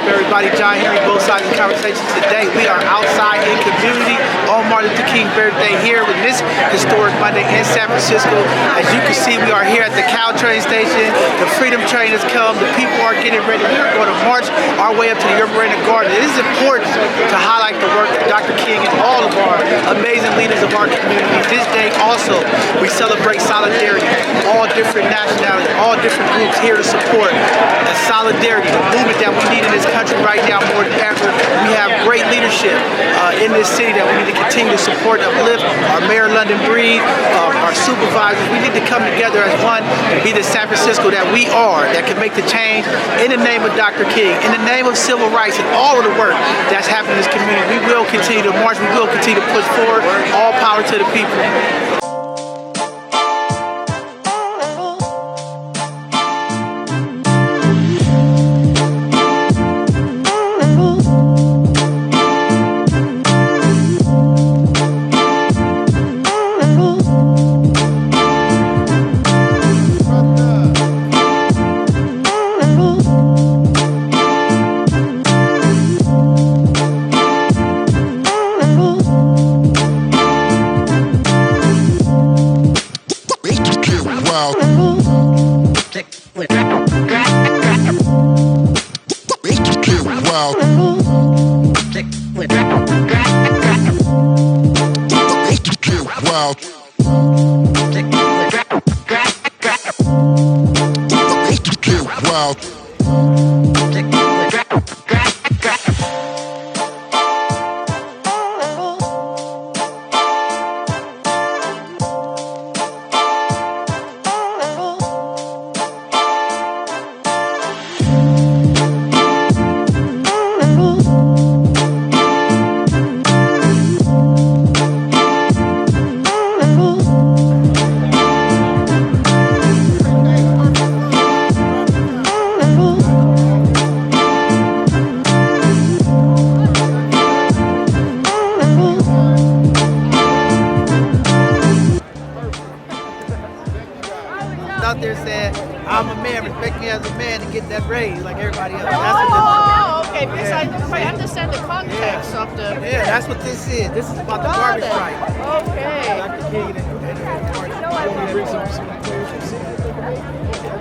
up, everybody? John Henry, both sides of the conversation. Today, we are outside in community on Martin Luther King birthday here with this historic Monday in San Francisco. As you can see, we are here at the Caltrain station. The Freedom Train has come. The people are getting ready. We are going to march our way up to the Urban Garden. It is important to highlight the work of Dr. King and all of our amazing leaders of our community. This day also, we celebrate solidarity. All different nationalities, all different groups here to support solidarity, the movement that we need in this country right now more than ever. We have great leadership in this city that we need to continue to support and uplift. Our Mayor London Breed, our supervisors, we need to come together as one and be the San Francisco that we are, that can make the change in the name of Dr. King, in the name of civil rights and all of the work that's happening in this community. We will continue to march, we will continue to push forward. All power to the people. Out there said, I'm a man, respect me as a man and get that raise like everybody else. Okay, because I understand the context of the... Yeah, that's what this is. This is about the garbage strike. Okay. Dr. King and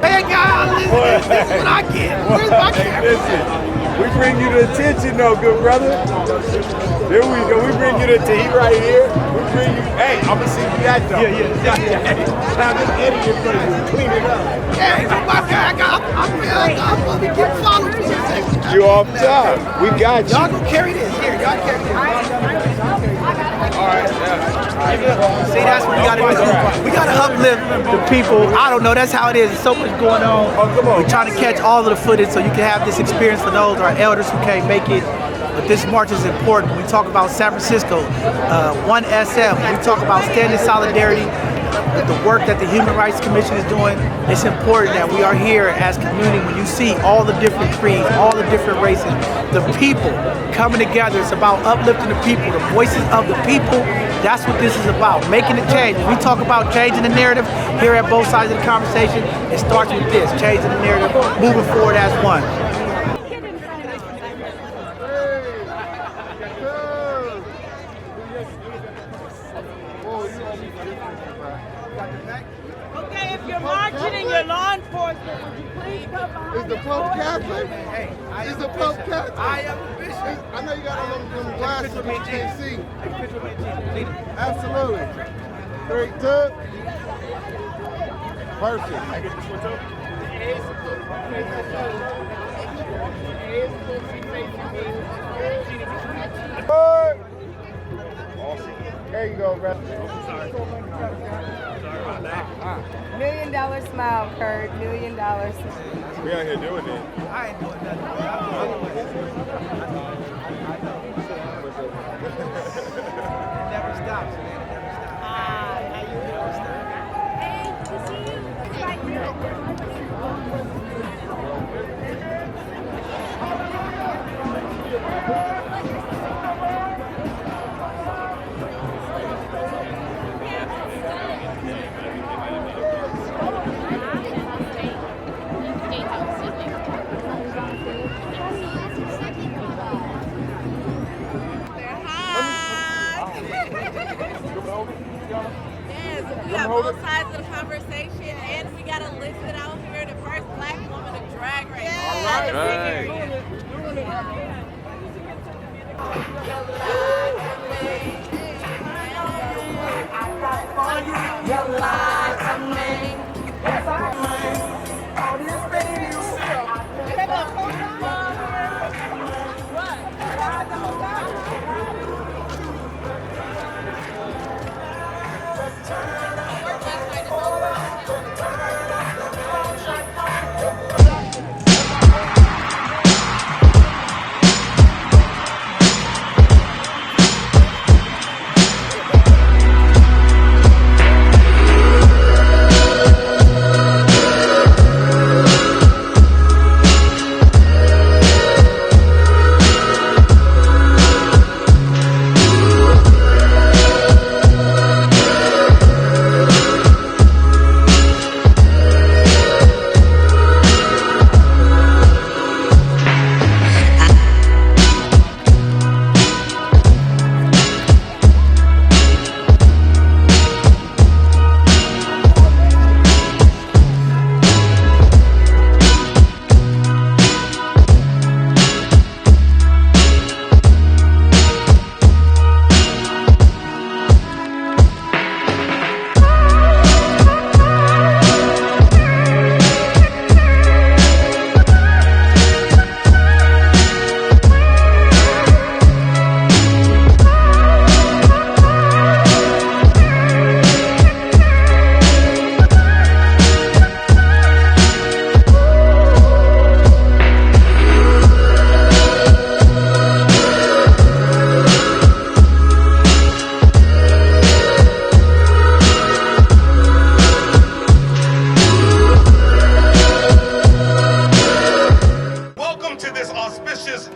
Hey guys, this is what I get. Where's my camera? Listen, we bring you the attention though, good brother. There we go. We bring you the tea right here. We bring you. Hey, I'm gonna see you that though. Yeah. Now this idiot for you. Clean it up. Hey, my bad. I'm supposed to get followed for this. You off top. We got you. Y'all gonna carry this. Here, y'all carry this. All right. Yeah. See, that's what we gotta do. We gotta uplift the people. I don't know. That's how it is. There's so much going on. Oh, come on. We're trying to catch all of the footage so you can have this experience for those our elders who can't make it. But this march is important. When we talk about San Francisco, 1SM, when we talk about standing solidarity with the work that the Human Rights Commission is doing, it's important that we are here as community. When you see all the different creeds, all the different races, the people coming together, it's about uplifting the people, the voices of the people. That's what this is about, making a change. When we talk about changing the narrative here at both sides of the conversation, it starts with this, changing the narrative, moving forward as one. Okay, if you're marching and you're law enforcement, would you please come behind? Is the Pope Catholic? Hey, Is the Pope Catholic? I am a bishop. I know you got all them glasses that you can't see. Take a picture with me, Jesus. Absolutely. 3, 2. Perfect. There you go, bro. $1 million smile, Kurt. $1 million. We out here doing it. I ain't doing nothing. It never stops, man. It never stops. How you doing? Hey, to see you. Yes, we got both sides of the conversation, and we got to list it out here. The first black woman to drag race. All right.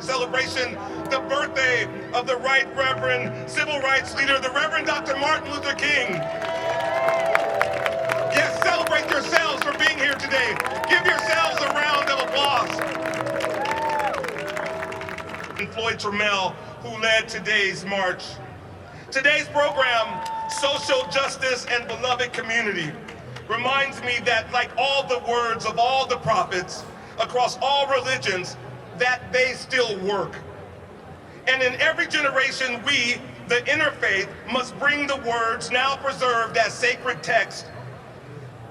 Celebration, the birthday of the Right Reverend Civil Rights Leader, the Reverend Dr. Martin Luther King. Yes, celebrate yourselves for being here today. Give yourselves a round of applause. And Floyd Trammell, who led today's march. Today's program, Social Justice and Beloved Community, reminds me that like all the words of all the prophets across all religions, that they still work. And in every generation, we, the interfaith, must bring the words now preserved as sacred text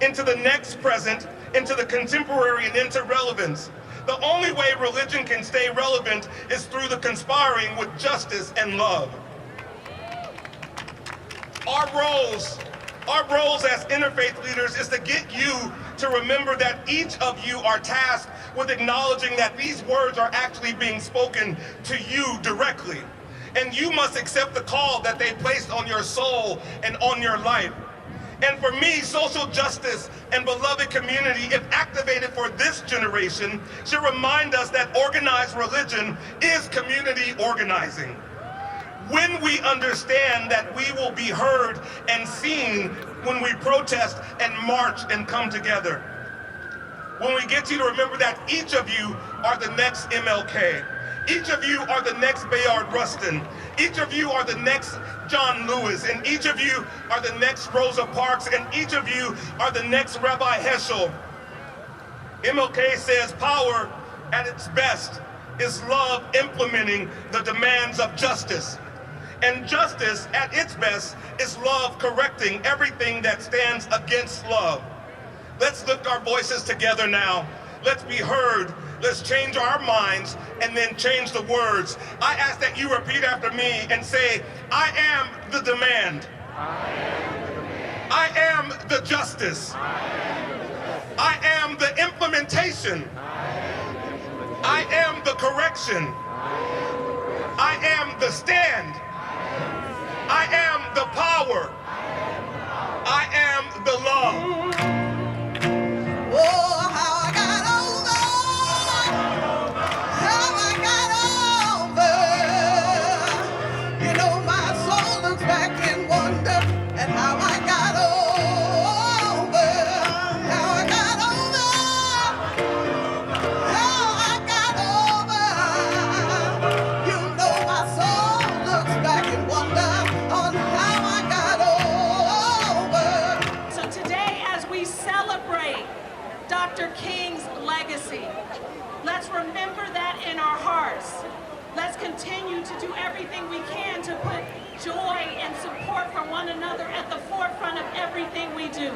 into the next present, into the contemporary, and into relevance. The only way religion can stay relevant is through the conspiring with justice and love. Our roles as interfaith leaders is to get you to remember that each of you are tasked with acknowledging that these words are actually being spoken to you directly. And you must accept the call that they placed on your soul and on your life. And for me, social justice and beloved community, if activated for this generation, should remind us that organized religion is community organizing. When we understand that we will be heard and seen when we protest and march and come together. When we get you to remember that each of you are the next MLK. Each of you are the next Bayard Rustin. Each of you are the next John Lewis. And each of you are the next Rosa Parks. And each of you are the next Rabbi Heschel. MLK says power at its best is love implementing the demands of justice. And justice at its best is love correcting everything that stands against love. Let's lift our voices together now. Let's be heard. Let's change our minds and then change the words. I ask that you repeat after me and say, I am the demand. I am the justice. I am the implementation. I am the correction. I am the stand. I am the power. I am the love. Oh, how I got over. How I got over. You know, my soul looks back in wonder at how I got over. How I got over. How I got over. You know, my soul looks back in wonder on how I got over. Dr. King's legacy. Let's remember that in our hearts. Let's continue to do everything we can to put joy and support for one another at the forefront of everything we do.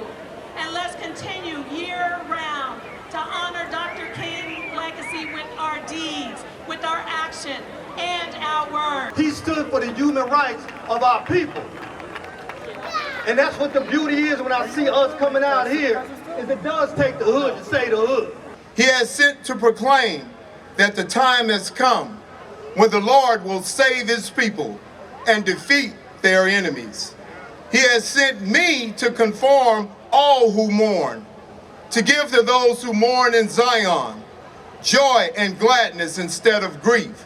And let's continue year-round to honor Dr. King's legacy with our deeds, with our action, and our words. He stood for the human rights of our people. And that's what the beauty is when I see us coming out here, is it does take the hood to say the hood. He has sent to proclaim that the time has come when the Lord will save his people and defeat their enemies. He has sent me to conform all who mourn, to give to those who mourn in Zion joy and gladness instead of grief,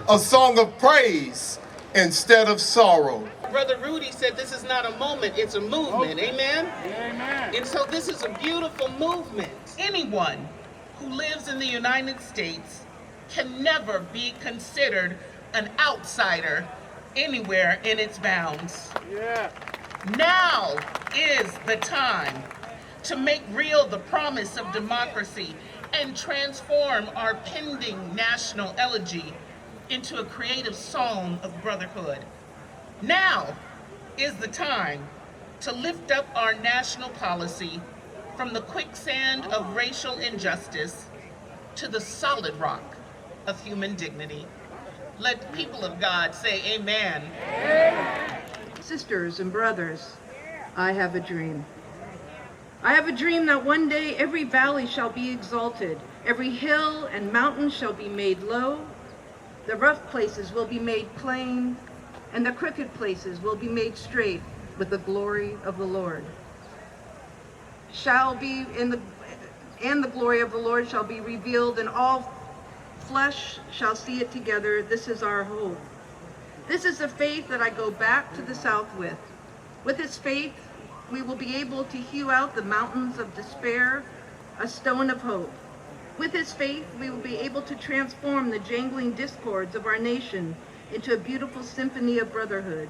a song of praise instead of sorrow. Brother Rudy said this is not a moment, it's a movement. Amen? Amen. And so this is a beautiful movement. Anyone who lives in the United States can never be considered an outsider anywhere in its bounds. Yeah. Now is the time to make real the promise of democracy and transform our pending national elegy into a creative song of brotherhood. Now is the time to lift up our national policy from the quicksand of racial injustice to the solid rock of human dignity. Let the people of God say amen. Sisters and brothers, I have a dream. I have a dream that one day every valley shall be exalted, every hill and mountain shall be made low, the rough places will be made plain, and the crooked places will be made straight with the glory of the Lord. And the glory of the Lord shall be revealed, and all flesh shall see it together. This is our hope. This is the faith that I go back to the South with. With this faith, we will be able to hew out the mountains of despair, a stone of hope. With this faith, we will be able to transform the jangling discords of our nation into a beautiful symphony of brotherhood.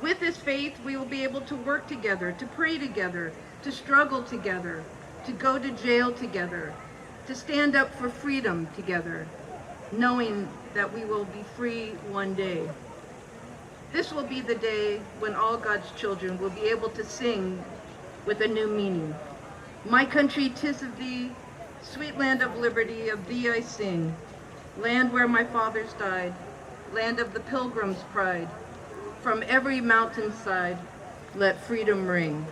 With this faith, we will be able to work together, to pray together, to struggle together, to go to jail together, to stand up for freedom together, knowing that we will be free one day. This will be the day when all God's children will be able to sing with a new meaning. My country, 'tis of thee, sweet land of liberty, of thee I sing. Land where my fathers died, land of the pilgrim's pride. From every mountainside, let freedom ring.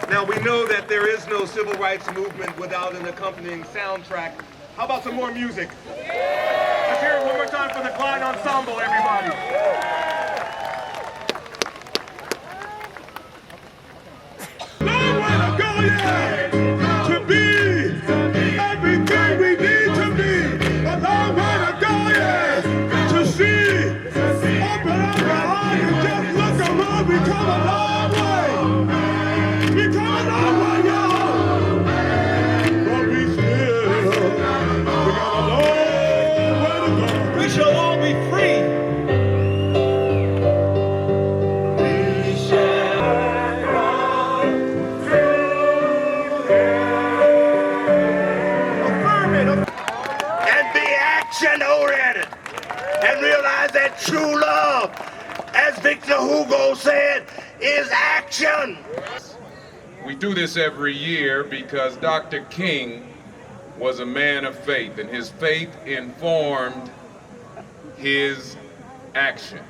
Now we know that there is no civil rights movement without an accompanying soundtrack. How about some more music? Let's hear it one more time for the Clyde Ensemble, everybody. Long way to go, yeah, to be everything we need to be. A long way to go, yeah, to see. Open up your eyes and just look around. We come a long way. We come a long way, y'all. But we still, we got a long way to go. We shall all be free. Oriented and realize that true love, as Victor Hugo said, is action. We do this every year because Dr. King was a man of faith, and his faith informed his action.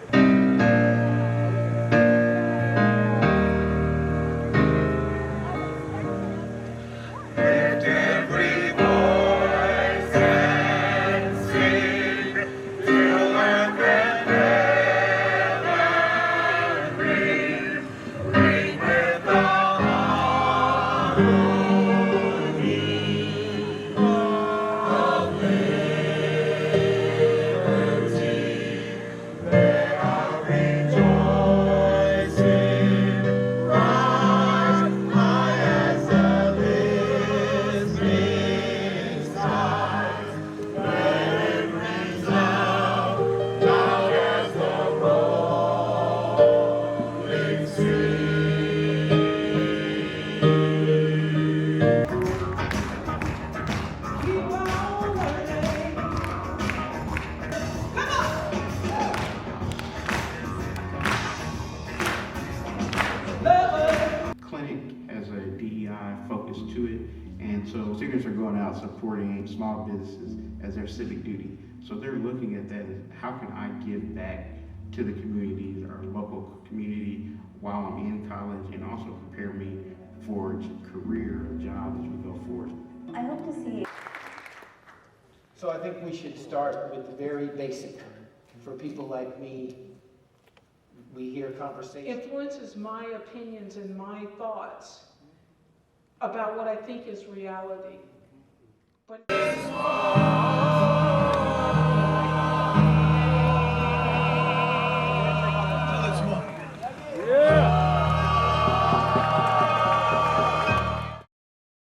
And so seniors are going out supporting small businesses as their civic duty. So they're looking at that as how can I give back to the communities, our local community, while I'm in college, and also prepare me for a career, a job as we go forward. I hope to see. So I think we should start with the very basic. For people like me, we hear conversations. Influences my opinions and my thoughts about what I think is reality. But